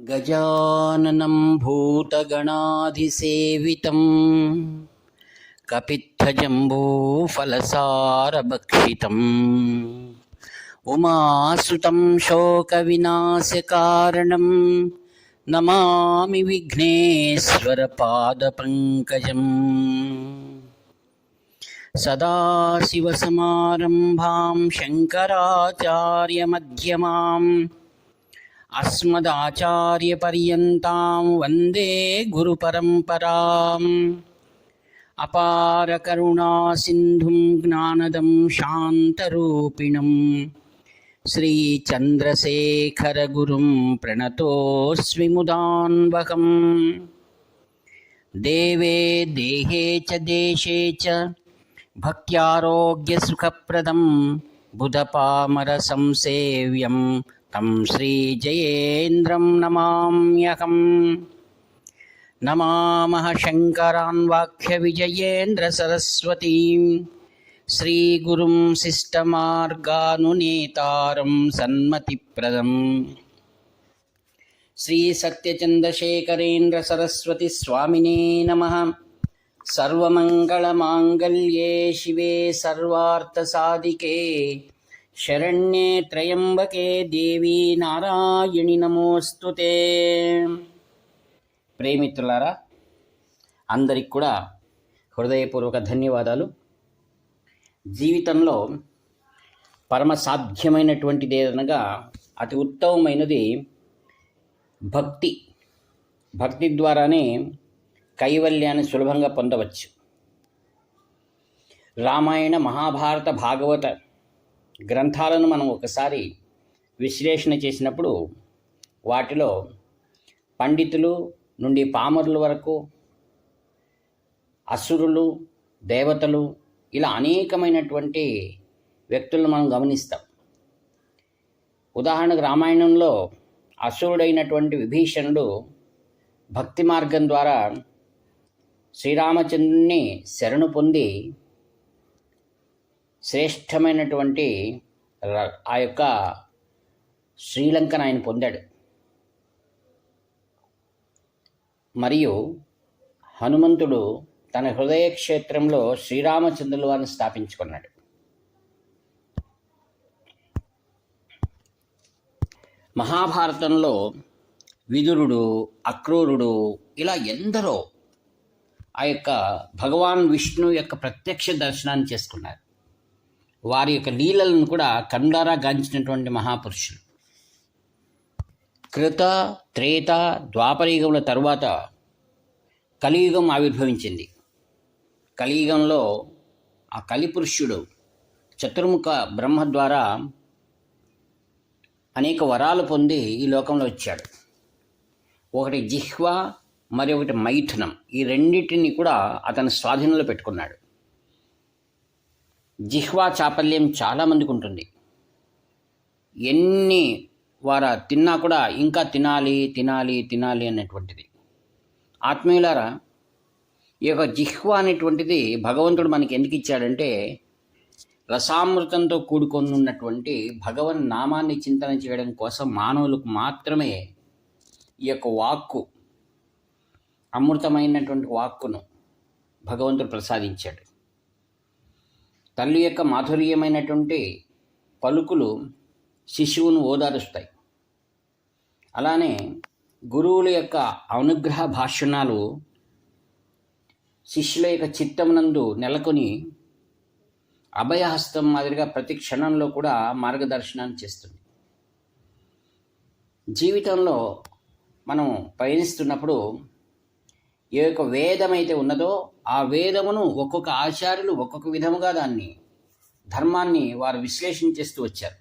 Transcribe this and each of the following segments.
गजाननं भूतगणाधिसेवितं कपित्थजम्बूफलसारभक्षितम् उमासुतं शोकविनाशकारणं नमामि विघ्नेश्वरपादपङ्कजम्। सदाशिवसमारम्भां शङ्कराचार्यमध्यमाम् अस्मदाचार्यपर्यन्तां वन्दे गुरुपरम्पराम्। अपारकरुणासिन्धुं ज्ञानदं शान्तरूपिणं श्रीचन्द्रशेखरगुरुं प्रणतोऽस्मि मुदान्वहम्। देवे देहे च देशे च भक्त्यारोग्यसुखप्रदं बुधपामरसंसेव्यं तं श्रीजयेन्द्रं नमाम्यहम्। नमामः शङ्करान् वाक्यविजयेन्द्रसरस्वतीं श्रीगुरुं शिष्टमार्गानुनेतारं सन्मतिप्रदम् श्रीसत्यचन्द्रशेखरेन्द्रसरस्वतीस्वामिने नमः। सर्वमङ्गलमाङ्गल्ये शिवे सर्वार्थसाधिके शरण्ये त्र्यम्बके देवी నారాయణి నమోస్తుతే। ప్రేమిత్రులారా, అందరికి కూడా హృదయపూర్వక ధన్యవాదాలు. జీవితంలో పరమ సాధ్యమైనటువంటిది ఏదనగా అతి ఉత్తమమైనది భక్తి. భక్తి ద్వారానే కైవల్యాన్ని సులభంగా పొందవచ్చు. రామాయణ, మహాభారత, భాగవత గ్రంథాలను మనం ఒకసారి విశ్లేషణ చేసినప్పుడు వాటిలో పండితులు నుండి పామరుల వరకు, అసురులు, దేవతలు, ఇలా అనేకమైనటువంటి వ్యక్తులను మనం గమనిస్తాం. ఉదాహరణకు రామాయణంలో అసురుడైనటువంటి విభీషణుడు భక్తి మార్గం ద్వారా శ్రీరామచంద్రుని శరణు పొంది శ్రేష్టమైనటువంటి ఆ యొక్క శ్రీలంకను ఆయన పొందాడు. మరియు హనుమంతుడు తన హృదయ క్షేత్రంలో శ్రీరామచంద్రుల వారిని స్థాపించుకున్నాడు. మహాభారతంలో విదురుడు, అక్రూరుడు, ఇలా ఎందరో ఆ యొక్క భగవాన్ విష్ణు యొక్క ప్రత్యక్ష దర్శనాన్ని చేసుకున్నారు. వారి యొక్క లీలలను కూడా కనులారా గాంచినటువంటి మహాపురుషులు. కృత, త్రేత, ద్వాపరయుగముల తరువాత కలియుగం ఆవిర్భవించింది. కలియుగంలో ఆ కలిపురుషుడు చతుర్ముఖ బ్రహ్మ ద్వారా అనేక వరాలు పొంది ఈ లోకంలో వచ్చాడు. ఒకటి జిహ్వ, మరి ఒకటి మైథునం. ఈ రెండింటిని కూడా అతని స్వాధీనంలో పెట్టుకున్నాడు. జిహ్వా చాపల్యం చాలామందికి ఉంటుంది. ఎన్ని వారు తిన్నా కూడా ఇంకా తినాలి తినాలి తినాలి అనేటువంటిది. ఆత్మీయులారా, ఈ యొక్క జిహ్వా అనేటువంటిది భగవంతుడు మనకి ఎందుకు ఇచ్చాడంటే రసామృతంతో కూడుకొని ఉన్నటువంటి భగవన్ నామాన్ని చింతన చేయడం కోసం మానవులకు మాత్రమే ఈ యొక్క వాక్కు, అమృతమైనటువంటి వాక్కును భగవంతుడు ప్రసాదించాడు. తల్లి యొక్క మాధుర్యమైనటువంటి పలుకులు శిశువును ఓదారుస్తాయి. అలానే గురువుల యొక్క అనుగ్రహ భాషణాలు శిష్యుల యొక్క చిత్తమునందు నెలకొని అభయహస్తం మాదిరిగా ప్రతి క్షణంలో కూడా మార్గదర్శనాన్ని చేస్తుంది. జీవితంలో మనం పయనిస్తున్నప్పుడు ఏ యొక్క వేదం అయితే ఉన్నదో ఆ వేదమును ఒక్కొక్క ఆచార్యులు ఒక్కొక్క విధముగా దాన్ని ధర్మాన్ని వారు విశ్లేషణ చేస్తూ వచ్చారు.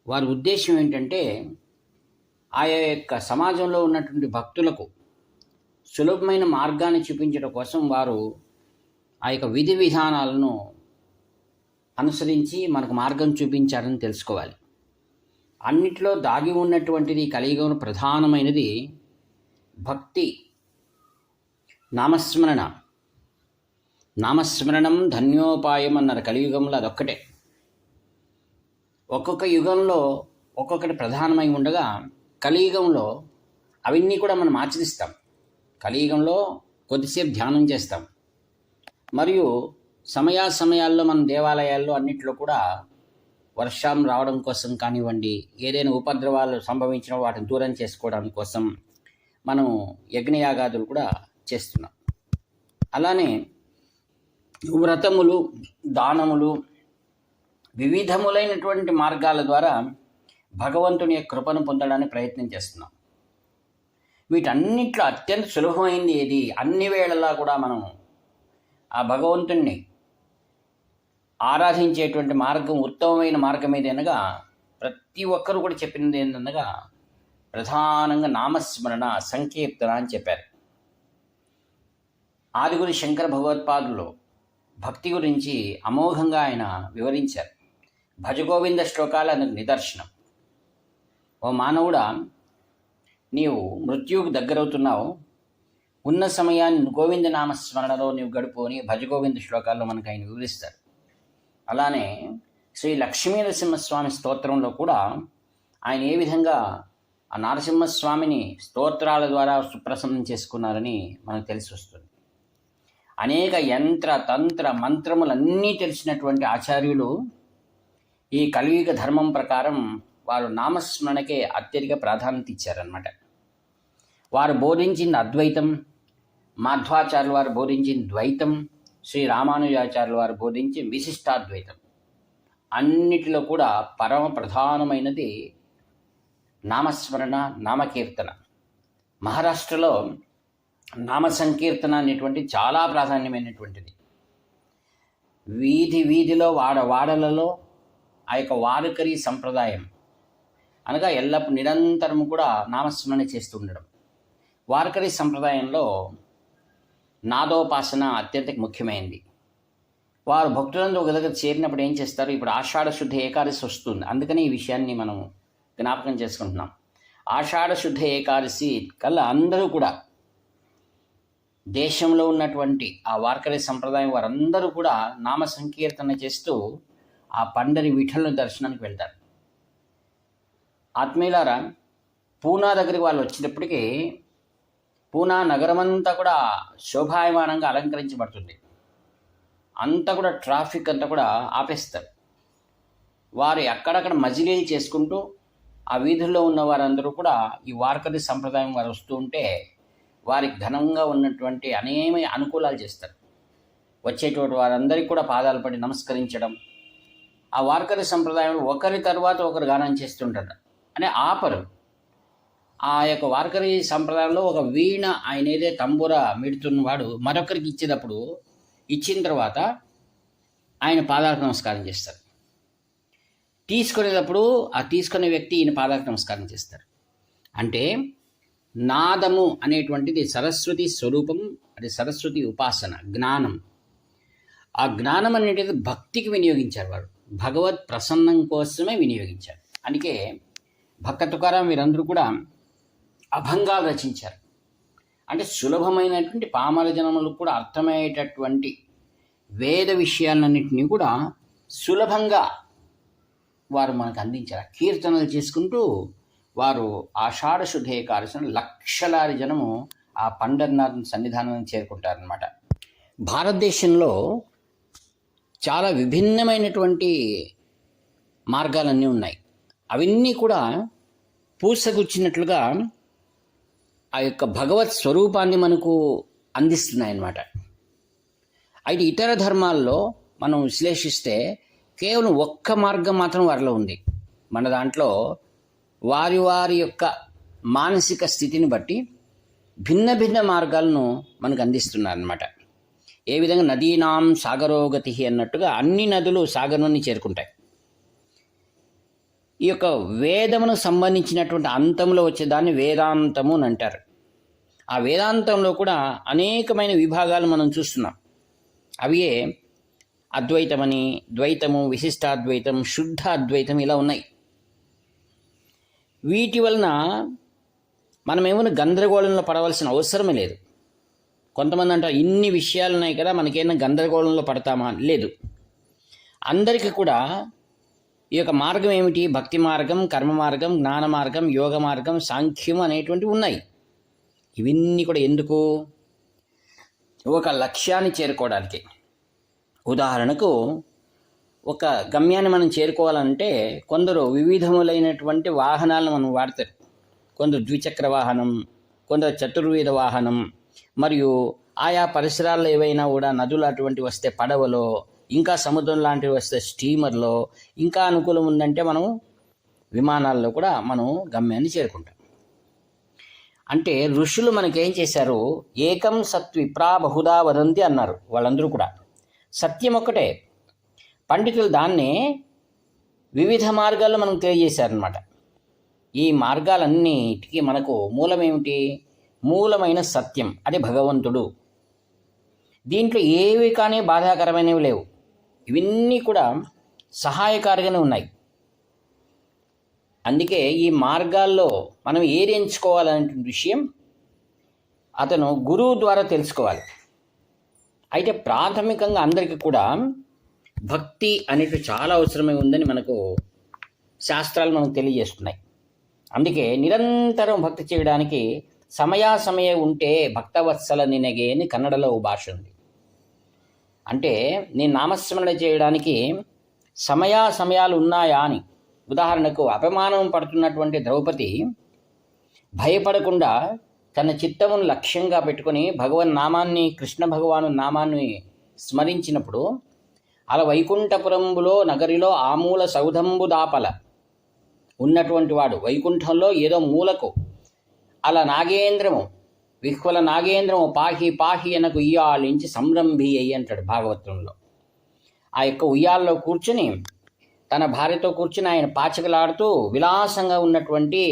వారి ఉద్దేశం ఏంటంటే ఆయా యొక్క సమాజంలో ఉన్నటువంటి భక్తులకు సులభమైన మార్గాన్ని చూపించడం కోసం వారు ఆ యొక్క విధి విధానాలను అనుసరించి మనకు మార్గం చూపించారని తెలుసుకోవాలి. అన్నిటిలో దాగి ఉన్నటువంటిది కలియుగంలో ప్రధానమైనది భక్తి, నామస్మరణ. నామస్మరణం ధన్యోపాయం అన్నారు కలియుగంలో. అదొక్కటే. ఒక్కొక్క యుగంలో ఒక్కొక్కటి ప్రధానమై ఉండగా కలియుగంలో అవన్నీ కూడా మనం ఆచరిస్తాం. కలియుగంలో కొద్దిసేపు ధ్యానం చేస్తాం. మరియు సమయాల్లో మనం దేవాలయాల్లో అన్నింటిలో కూడా వర్షం రావడం కోసం కానివ్వండి, ఏదైనా ఉపద్రవాలు సంభవించిన వాటిని దూరం చేసుకోవడం కోసం మనం యజ్ఞయాగాదులు కూడా చేస్తున్నాం. అలానే వ్రతములు, దానములు, వివిధములైనటువంటి మార్గాల ద్వారా భగవంతుని యొక్క కృపను పొందడానికి ప్రయత్నం చేస్తున్నాం. వీటన్నిట్లో అత్యంత సులభమైంది ఏది? అన్ని వేళలా కూడా మనం ఆ భగవంతుణ్ణి ఆరాధించేటువంటి మార్గం, ఉత్తమమైన మార్గం ఏదనగా ప్రతి ఒక్కరూ కూడా చెప్పినది ఏంటనగా ప్రధానంగా నామస్మరణ, సంకీర్తన అని చెప్పారు. ఆదిగురు శంకర భగవత్పాదులు భక్తి గురించి అమోఘంగా ఆయన వివరించారు. భజగోవింద శ్లోకాలు అందుకు నిదర్శనం. ఓ మానవుడా, నీవు మృత్యువుకు దగ్గరవుతున్నావు, ఉన్న సమయాన్ని గోవింద నామస్మరణలో నీవు గడుపు అని భజగోవింద శ్లోకాల్లో మనకు ఆయన వివరిస్తారు. అలానే శ్రీ లక్ష్మీ నరసింహస్వామి స్తోత్రంలో కూడా ఆయన ఏ విధంగా ఆ నరసింహస్వామిని స్తోత్రాల ద్వారా సుప్రసన్నం చేసుకున్నారని మనకు తెలిసి వస్తుంది. అనేక యంత్ర తంత్ర మంత్రములన్నీ తెలిసినటువంటి ఆచార్యులు ఈ కలియుగ ధర్మం ప్రకారం వారు నామస్మరణకే అత్యధిక ప్రాధాన్యత ఇచ్చారన్నమాట. వారు బోధించింది అద్వైతం, మాధ్వాచార్యులు వారు బోధించింది ద్వైతం, శ్రీ రామానుజాచార్యులు వారు బోధించిన విశిష్టాద్వైతం. అన్నిటిలో కూడా పరమ ప్రధానమైనది నామస్మరణ, నామకీర్తన. మహారాష్ట్రలో నామ సంకీర్తన అనేటువంటి చాలా ప్రాధాన్యమైనటువంటిది. వీధిలో వాడలలో ఆ యొక్క వారకరీ సంప్రదాయం అనగా ఎల్లప్పుడు నిరంతరం కూడా నామస్మరణ చేస్తూ ఉండడం. వారకరీ సంప్రదాయంలో నాదోపాసన అత్యంత ముఖ్యమైనది. వారు భక్తులందరూ ఒక దగ్గర చేరినప్పుడు ఏం చేస్తారు? ఇప్పుడు ఆషాఢ శుద్ధ ఏకాదశి వస్తుంది, అందుకని ఈ విషయాన్ని మనం జ్ఞాపకం చేసుకుంటున్నాం. ఆషాఢ శుద్ధ ఏకాదశి కల్లా అందరూ కూడా దేశంలో ఉన్నటువంటి ఆ వార్కరీ సంప్రదాయం వారందరూ కూడా నామ సంకీర్తన చేస్తూ ఆ పండరి విఠలను దర్శనానికి వెళ్తారు. ఆత్మీయులారా, పూనా దగ్గరికి వాళ్ళు వచ్చినప్పటికీ పూనా నగరమంతా కూడా శోభాయమానంగా అలంకరించబడుతుంది. అంతా కూడా ట్రాఫిక్ అంతా కూడా ఆపేస్తారు. వారు అక్కడక్కడ మజిలీలు చేసుకుంటూ ఆ వీధుల్లో ఉన్న వారందరూ కూడా ఈ వార్కరీ సంప్రదాయం వారు వస్తూ ఉంటే వారికి ఘనంగా ఉన్నటువంటి అనేక అనుకూలాలు చేస్తారు. వచ్చేటువంటి వారందరికీ కూడా పాదాలు పడి నమస్కరించడం. ఆ వార్కరీ సంప్రదాయంలో ఒకరి తర్వాత ఒకరు గానం చేస్తుంటారు అని ఆపరు. ఆ యొక్క వార్కరీ సంప్రదాయంలో ఒక వీణ, ఆయన ఏదే తంబూర మిడుతున్నవాడు మరొకరికి ఇచ్చేటప్పుడు ఇచ్చిన తర్వాత ఆయన పాదాలకు నమస్కారం చేస్తారు. తీసుకునేటప్పుడు ఆ తీసుకునే వ్యక్తి ఈయన పాదాలకు నమస్కారం చేస్తారు. అంటే నాదము అనేటువంటిది సరస్వతి స్వరూపం, అది సరస్వతి ఉపాసన, జ్ఞానం. ఆ జ్ఞానం అనేటిది భక్తికి వినియోగించారు వారు, భగవత్ ప్రసన్నం కోసమే వినియోగించారు. అందుకే భక్త తుకారాం వీరందరూ కూడా అభంగాలు రచించారు. అంటే సులభమైనటువంటి పామర జనములకు కూడా అర్థమయ్యేటటువంటి వేద విషయాలన్నింటినీ కూడా సులభంగా వారు మనకు అందించారు. కీర్తనలు చేసుకుంటూ వారు ఆషాఢ శుద్ధ ఏకాదశిని లక్షలాది జనము ఆ పండర్నాథ్ సన్నిధానాన్ని చేరుకుంటారనమాట. భారతదేశంలో చాలా విభిన్నమైనటువంటి మార్గాలన్నీ ఉన్నాయి. అవన్నీ కూడా పూసగుచ్చినట్లుగా ఆ యొక్క భగవత్ స్వరూపాన్ని మనకు అందిస్తున్నాయన్నమాట. అయితే ఇతర ధర్మాల్లో మనం విశ్లేషిస్తే కేవలం ఒక్క మార్గం మాత్రం వారిలో ఉంది. మన దాంట్లో వారి వారి యొక్క మానసిక స్థితిని బట్టి భిన్న భిన్న మార్గాలను మనకు అందిస్తున్నారన్నమాట. ఏ విధంగా నదీనాం సాగరోగతి అన్నట్టుగా అన్ని నదులు సాగరాన్ని చేరుకుంటాయి. ఈ యొక్క వేదమును సంబంధించినటువంటి అంతంలో వచ్చేదాన్ని వేదాంతము అని అంటారు. ఆ వేదాంతంలో కూడా అనేకమైన విభాగాలు మనం చూస్తున్నాం. అవియే అద్వైతమని, ద్వైతము, విశిష్టాద్వైతం, శుద్ధ అద్వైతం ఇలా ఉన్నాయి. వీటి వలన మనం ఏమైనా గందరగోళంలో పడవలసిన అవసరమే లేదు. కొంతమంది అంటారు ఇన్ని విషయాలు ఉన్నాయి కదా, మనకేమైనా గందరగోళంలో పడతామా? లేదు. అందరికీ కూడా ఈ యొక్క మార్గం ఏమిటి? భక్తి మార్గం, కర్మ మార్గం, జ్ఞాన మార్గం, యోగ మార్గం, సాంఖ్యం అనేటువంటివి ఉన్నాయి. ఇవన్నీ కూడా ఎందుకు? ఒక లక్ష్యాన్ని చేరుకోవడానికి. ఉదాహరణకు ఒక గమ్యాన్ని మనం చేరుకోవాలంటే కొందరు వివిధములైనటువంటి వాహనాలను మనం వాడతారు. కొందరు ద్విచక్ర వాహనం, కొందరు చతుర్విధ వాహనం, మరియు ఆయా పరిసరాల్లో ఏవైనా కూడా నదులు అటువంటివి వస్తే పడవలో, ఇంకా సముద్రం లాంటివి వస్తే స్టీమర్లో, ఇంకా అనుకూలం ఉందంటే మనం విమానాల్లో కూడా మనం గమ్యాన్ని చేరుకుంటాం. అంటే ఋషులు మనకేం చేశారు? ఏకం సత్ విప్రా బహుదా వదంతి అన్నారు. వాళ్ళందరూ కూడా సత్యం ఒక్కటే. పండితులు దాన్నే వివిధ మార్గాల్లో మనకు తెలియజేశారనమాట. ఈ మార్గాలన్నిటికీ మనకు మూలమేమిటి? మూలమైన సత్యం, అది భగవంతుడు. దీంట్లో ఏవి కానీ బాధాకరమైనవి లేవు. ఇవన్నీ కూడా సహాయకారిగానే ఉన్నాయి. అందుకే ఈ మార్గాల్లో మనం ఏది ఎంచుకోవాలనే విషయం అతను గురువు ద్వారా తెలుసుకోవాలి. అయితే ప్రాథమికంగా అందరికీ కూడా భక్తి అనేది చాలా అవసరమై ఉందని మనకు శాస్త్రాలు మనకు తెలియజేస్తున్నాయి. అందుకే నిరంతరం భక్తి చేయడానికి సమయాసమయం ఉంటే భక్తవత్సల నినగే అని కన్నడలో ఓ భాష ఉంది. అంటే నేను నామస్మరణ చేయడానికి సమయాలు ఉన్నాయా అని. ఉదాహరణకు అపమానం పడుతున్నటువంటి ద్రౌపది భయపడకుండా తన చిత్తమును లక్ష్యంగా పెట్టుకొని భగవన్నామాన్ని, కృష్ణ భగవాను నామాన్ని స్మరించినప్పుడు అలా వైకుంఠపురంబులో నగరిలో ఆమూల సౌధంబు దాపల ఉన్నటువంటి వాడు వైకుంఠంలో ఏదో మూలకు అలా నాగేంద్రము, విహ్వల నాగేంద్రము పాహి పాహి అనకు ఉయ్యాలించి సంరంభి అయ్యి అంటాడు భాగవతంలో. ఆ యొక్క ఉయ్యాల్లో కూర్చుని తన భార్యతో కూర్చుని ఆయన పాచికలాడుతూ విలాసంగా ఉన్నటువంటి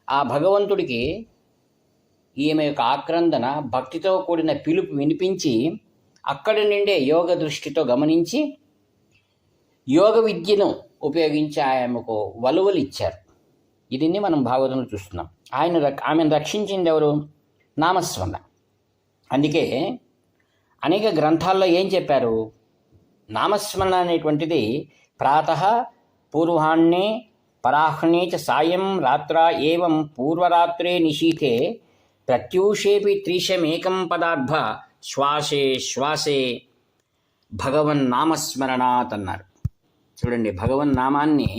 ఆ భగవంతుడికి ఈమె యొక్క ఆక్రందన, భక్తితో కూడిన పిలుపు వినిపించి అక్కడి నుండే యోగ దృష్టితో గమనించి యోగ విద్యను ఉపయోగించి ఆమెకు వలువలు ఇచ్చారు. ఇది మనం భాగవతంలో చూస్తున్నాం. ఆమెను రక్షించింది ఎవరు? నామస్మరణ. అందుకే అనేక గ్రంథాల్లో ఏం చెప్పారు? నామస్మరణ అనేటువంటిది ప్రాతః పూర్వాహ్నే పరాహ్నే చ సాయం రాత్రా ఏవం పూర్వరాత్రే నిశీతే ప్రత్యూషేపి త్రీశమేకం పదార్థ శ్వాసే శ్వాసే భగవన్నామస్మరణాత్ అన్నారు. చూడండి, భగవన్నామాన్ని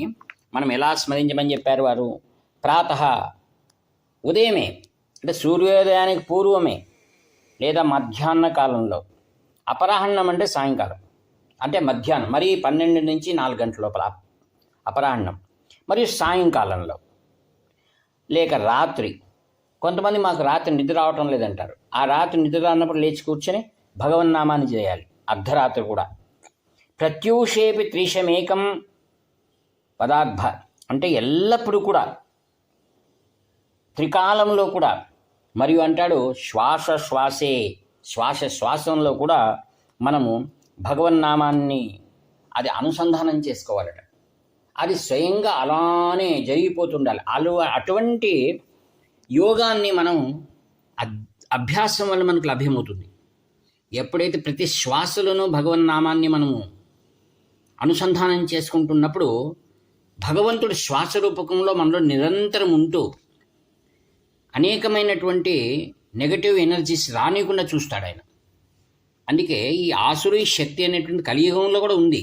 మనం ఎలా స్మరించమని చెప్పారు వారు? ప్రాతః ఉదయమే, అంటే సూర్యోదయానికి పూర్వమే, లేదా మధ్యాహ్న కాలంలో. అపరాహ్నం అంటే సాయంకాలం, అంటే మధ్యాహ్నం, మరి 12 నుంచి 4 గంటల లోపల అపరాహ్నం. మరియు సాయంకాలంలో, లేక రాత్రి. కొంతమంది మాకు రాత్రి నిద్ర రావటం లేదంటారు. ఆ రాత్రి నిద్ర రానప్పుడు లేచి కూర్చొని భగవన్నామాన్ని చేయాలి. అర్ధరాత్రి కూడా. ప్రత్యూషేపి త్రీశమేకం పదార్థ, అంటే ఎల్లప్పుడూ కూడా త్రికాలంలో కూడా. మరియు అంటాడు శ్వాస శ్వాసే, శ్వాసంలో కూడా మనము భగవన్నామాన్ని అది అనుసంధానం చేసుకోవాలట. అది స్వయంగా అలానే జరిగిపోతుండాలి. అటువంటి యోగాన్ని మనం అభ్యాసం వల్ల మనకు లభ్యమవుతుంది. ఎప్పుడైతే ప్రతి శ్వాసలోనూ భగవన్నామాన్ని మనము అనుసంధానం చేసుకుంటున్నప్పుడు భగవంతుడు శ్వాస రూపకంలో మనలో నిరంతరం ఉంటూ అనేకమైనటువంటి నెగటివ్ ఎనర్జీస్ రానికుండా చూస్తాడు ఆయన. అందుకే ఈ ఆసురీ శక్తి అనేటువంటి కలియుగంలో కూడా ఉంది.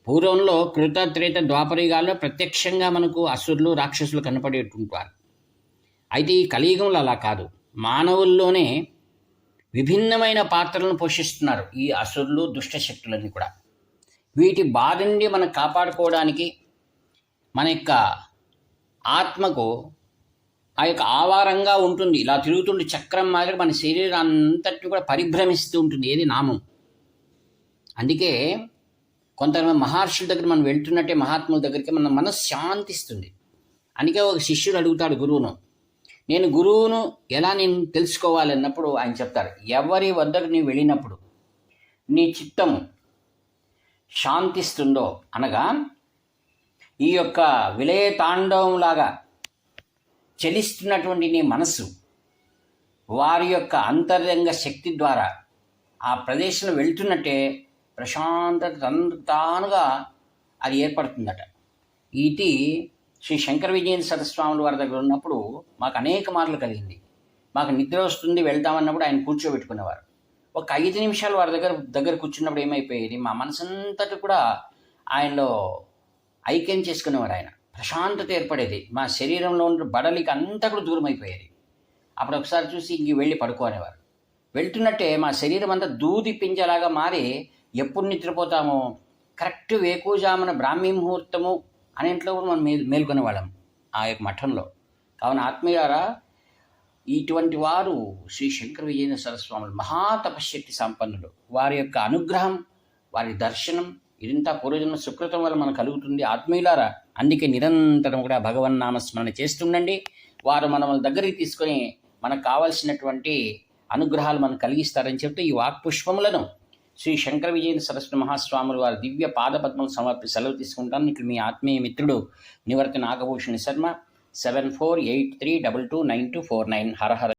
పూర్వంలో కృత త్రేత ద్వాపరయుగాల్లో ప్రత్యక్షంగా మనకు అసురులు రాక్షసులు కనపడేటుంటారు. అయితే ఈ కలియుగంలో అలా కాదు. మానవుల్లోనే విభిన్నమైన పాత్రలను పోషిస్తున్నారు ఈ అసురులు, దుష్టశక్తులన్నీ కూడా. వీటి బాధ నుండి మనం కాపాడుకోవడానికి మన యొక్క ఆత్మకు ఆ యొక్క ఆవారంగా ఉంటుంది. ఇలా తిరుగుతుండే చక్రం మాదిరి మన శరీరం అంతటి కూడా పరిభ్రమిస్తూ ఉంటుంది. ఏది? నామం. అందుకే కొంతమంది మహర్షుల దగ్గర మనం వెళ్తున్నట్టే మహాత్ముల దగ్గరికి మన మనసు శాంతిస్తుంది. అందుకే ఒక శిష్యుడు అడుగుతాడు గురువును, నేను గురువును ఎలా నేను తెలుసుకోవాలన్నప్పుడు ఆయన చెప్తారు, ఎవరి వద్దకు నీవు వెళ్ళినప్పుడు నీ చిత్తం శాంతిస్తుందో, అనగా ఈ యొక్క విలయ తాండవంలాగా చలిస్తున్నటువంటి నీ మనస్సు వారి యొక్క అంతరంగ శక్తి ద్వారా ఆ ప్రదేశంలో వెళ్తున్నట్టే ప్రశాంతత తానుగా అది ఏర్పడుతుందట. ఇది శ్రీ శంకర విజయేంద్ర సరస్వాముల వారి దగ్గర ఉన్నప్పుడు మాకు అనేక మార్లు కలిగింది. మాకు నిద్ర వస్తుంది వెళ్తామన్నప్పుడు ఆయన కూర్చోబెట్టుకునేవారు. ఒక 5 నిమిషాలు వారి దగ్గర కూర్చున్నప్పుడు ఏమైపోయేది, మా మనసంతటి కూడా ఆయనలో ఐక్యం చేసుకునేవారు. ఆయన ప్రశాంతత ఏర్పడేది, మా శరీరంలో ఉన్న బడలికి అంతా కూడా దూరం అయిపోయేది. అప్పుడు ఒకసారి చూసి ఇంక వెళ్ళి పడుకోనేవారు. వెళ్తున్నట్టే మా శరీరం అంతా దూది పింజలాగా మారి ఎప్పుడు నిద్రపోతామో కరెక్ట్ వేకువజామున బ్రాహ్మీ ముహూర్తము అనేంట్లో కూడా మనం మేల్కొనేవాళ్ళం ఆ యొక్క మఠంలో. కావున ఆత్మీయారా, ఇటువంటి వారు శ్రీ శంకర విజయేంద్ర సరస్వాములు మహాతపశక్తి సంపన్నులు. వారి యొక్క అనుగ్రహం, వారి దర్శనం ఇదంతా పూర్వజన్మ సుకృతం వల్ల మనకు కలుగుతుంది. ఆత్మీయులారా, అందుకే నిరంతరం కూడా భగవన్నామస్మరణ చేస్తుండండి. వారు మనల్ని దగ్గరికి తీసుకొని మనకు కావాల్సినటువంటి అనుగ్రహాలు మనకు కలిగిస్తారని చెప్తూ ఈ వాక్పుష్పములను శ్రీ శంకర విజయేంద్ర సరస్వతి మహాస్వాములు వారి దివ్య పాదపద్మలు సమర్పి సెలవు తీసుకుంటాను. ఇక్కడ మీ ఆత్మీయ మిత్రుడు నివర్తి నాగభూషణ శర్మ. 7483229249. హర హర.